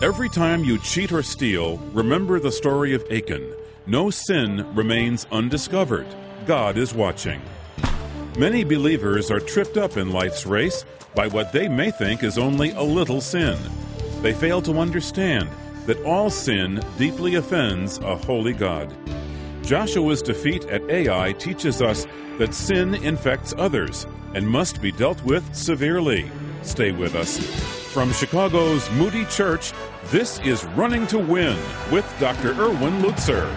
Every time you cheat or steal, remember the story of Achan. No sin remains undiscovered. God is watching. Many believers are tripped up in life's race by what they may think is only a little sin. They fail to understand that all sin deeply offends a holy God. Joshua's defeat at Ai teaches us that sin infects others and must be dealt with severely. Stay with us. From Chicago's Moody Church, this is Running to Win with Dr. Erwin Lutzer,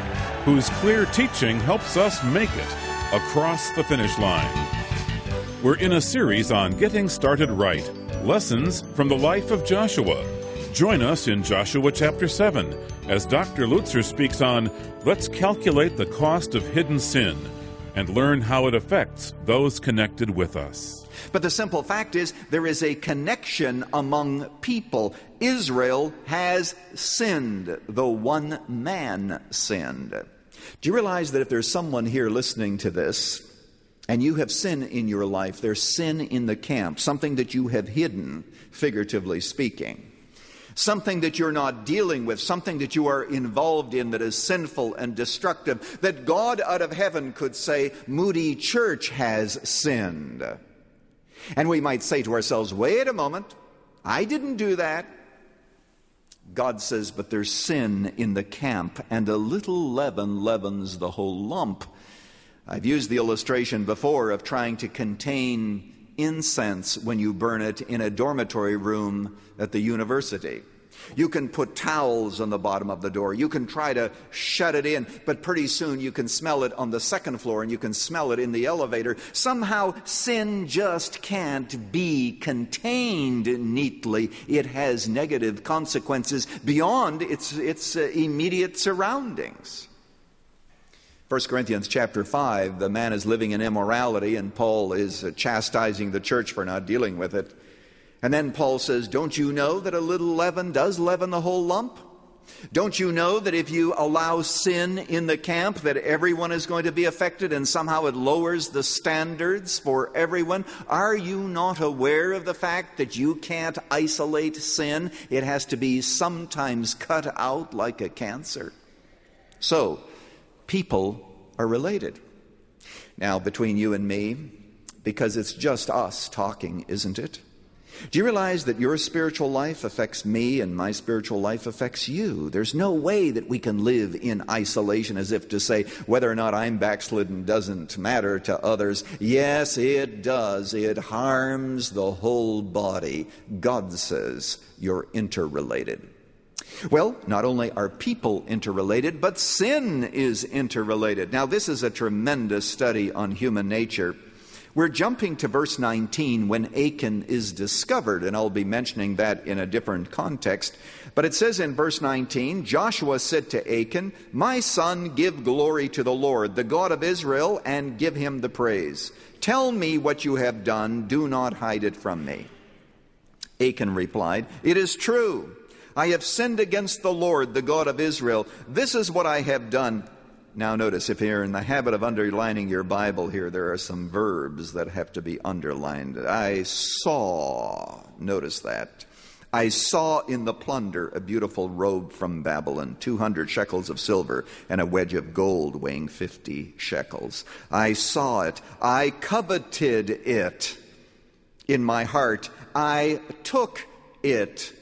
whose clear teaching helps us make it across the finish line. We're in a series on getting started right, lessons from the life of Joshua. Join us in Joshua chapter 7 as Dr. Lutzer speaks on Let's Calculate the Cost of Hidden Sin and learn how it affects those connected with us. But the simple fact is, there is a connection among people. Israel has sinned, though one man sinned. Do you realize that if there's someone here listening to this, and you have sin in your life, there's sin in the camp, something that you have hidden, figuratively speaking, something that you're not dealing with, something that you are involved in that is sinful and destructive, that God out of heaven could say, Moody Church has sinned. And we might say to ourselves, wait a moment, I didn't do that. God says, but there's sin in the camp, and a little leaven leavens the whole lump. I've used the illustration before of trying to contain incense when you burn it in a dormitory room at the university. You can put towels on the bottom of the door. You can try to shut it in, but pretty soon you can smell it on the second floor and you can smell it in the elevator. Somehow sin just can't be contained neatly. It has negative consequences beyond its immediate surroundings. 1 Corinthians chapter 5, the man is living in immorality, and Paul is chastising the church for not dealing with it. And then Paul says, don't you know that a little leaven does leaven the whole lump? Don't you know that if you allow sin in the camp, that everyone is going to be affected, and somehow it lowers the standards for everyone? Are you not aware of the fact that you can't isolate sin? It has to be sometimes cut out like a cancer. So, people are related. Now, between you and me, because it's just us talking, isn't it? Do you realize that your spiritual life affects me and my spiritual life affects you? There's no way that we can live in isolation, as if to say whether or not I'm backslidden doesn't matter to others. Yes, it does. It harms the whole body. God says you're interrelated. Well, not only are people interrelated, but sin is interrelated. Now, this is a tremendous study on human nature. We're jumping to verse 19 when Achan is discovered, and I'll be mentioning that in a different context. But it says in verse 19, Joshua said to Achan, my son, give glory to the Lord, the God of Israel, and give him the praise. Tell me what you have done. Do not hide it from me. Achan replied, it is true. I have sinned against the Lord, the God of Israel. This is what I have done. Now notice, if you're in the habit of underlining your Bible here, there are some verbs that have to be underlined. I saw, notice that. I saw in the plunder a beautiful robe from Babylon, 200 shekels of silver, and a wedge of gold weighing 50 shekels. I saw it. I coveted it in my heart. I took it.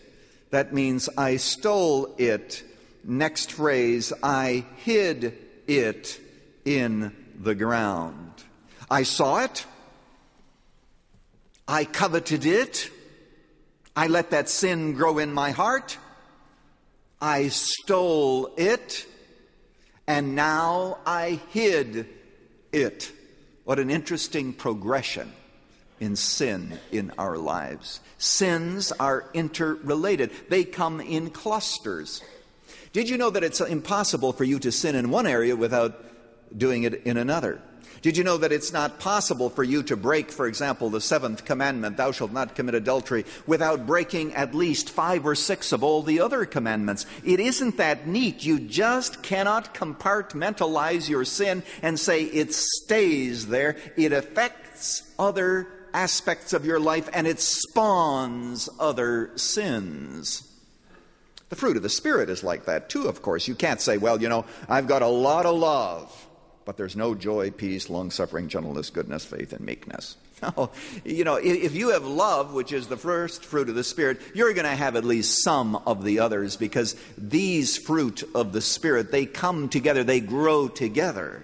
That means I stole it. Next phrase, I hid it in the ground. I saw it. I coveted it. I let that sin grow in my heart. I stole it. And now I hid it. What an interesting progression in sin in our lives. Sins are interrelated. They come in clusters. Did you know that it's impossible for you to sin in one area without doing it in another? Did you know that it's not possible for you to break, for example, the 7th commandment, thou shalt not commit adultery, without breaking at least 5 or 6 of all the other commandments? It isn't that neat. You just cannot compartmentalize your sin and say it stays there. It affects other aspects of your life, and it spawns other sins. The fruit of the Spirit is like that too, of course. You can't say, well, I've got a lot of love, but there's no joy, peace, long-suffering, gentleness, goodness, faith, and meekness. No, if you have love, which is the first fruit of the Spirit, you're going to have at least some of the others, because these fruit of the Spirit, they come together, they grow together.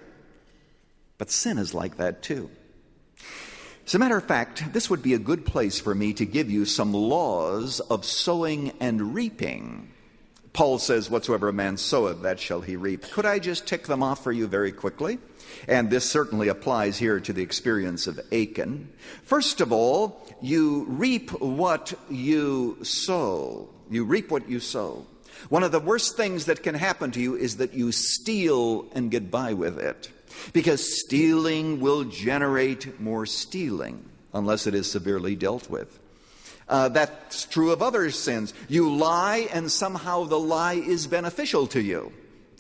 But sin is like that too. As a matter of fact, this would be a good place for me to give you some laws of sowing and reaping. Paul says, whatsoever a man soweth, that shall he reap. Could I just tick them off for you very quickly? And this certainly applies here to the experience of Achan. First of all, you reap what you sow. You reap what you sow. One of the worst things that can happen to you is that you steal and get by with it. Because stealing will generate more stealing unless it is severely dealt with. That's true of other sins. You lie and somehow the lie is beneficial to you.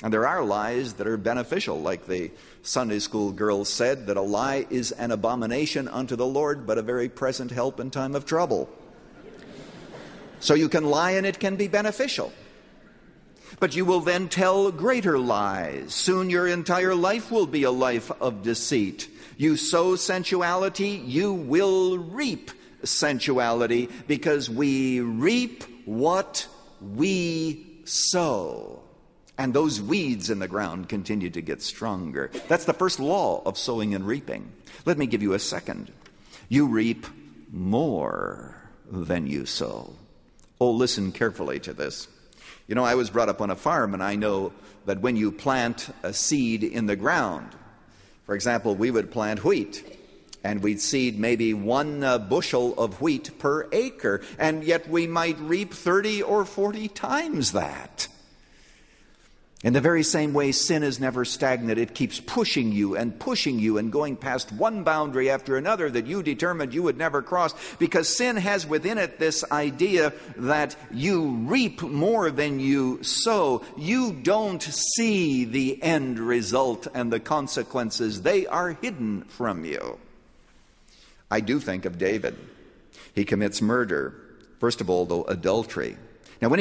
And there are lies that are beneficial, like the Sunday school girl said, that a lie is an abomination unto the Lord, but a very present help in time of trouble. So you can lie and it can be beneficial. But you will then tell greater lies. Soon your entire life will be a life of deceit. You sow sensuality, you will reap sensuality, because we reap what we sow. And those weeds in the ground continue to get stronger. That's the first law of sowing and reaping. Let me give you a second. You reap more than you sow. Oh, listen carefully to this. I was brought up on a farm, and I know that when you plant a seed in the ground, for example, we would plant wheat, and we'd seed maybe 1 bushel of wheat per acre, and yet we might reap 30 or 40 times that. In the very same way, sin is never stagnant. It keeps pushing you and going past one boundary after another that you determined you would never cross, because sin has within it this idea that you reap more than you sow. You don't see the end result and the consequences. They are hidden from you. I do think of David. He commits murder. First of all, though, adultery. Now, when he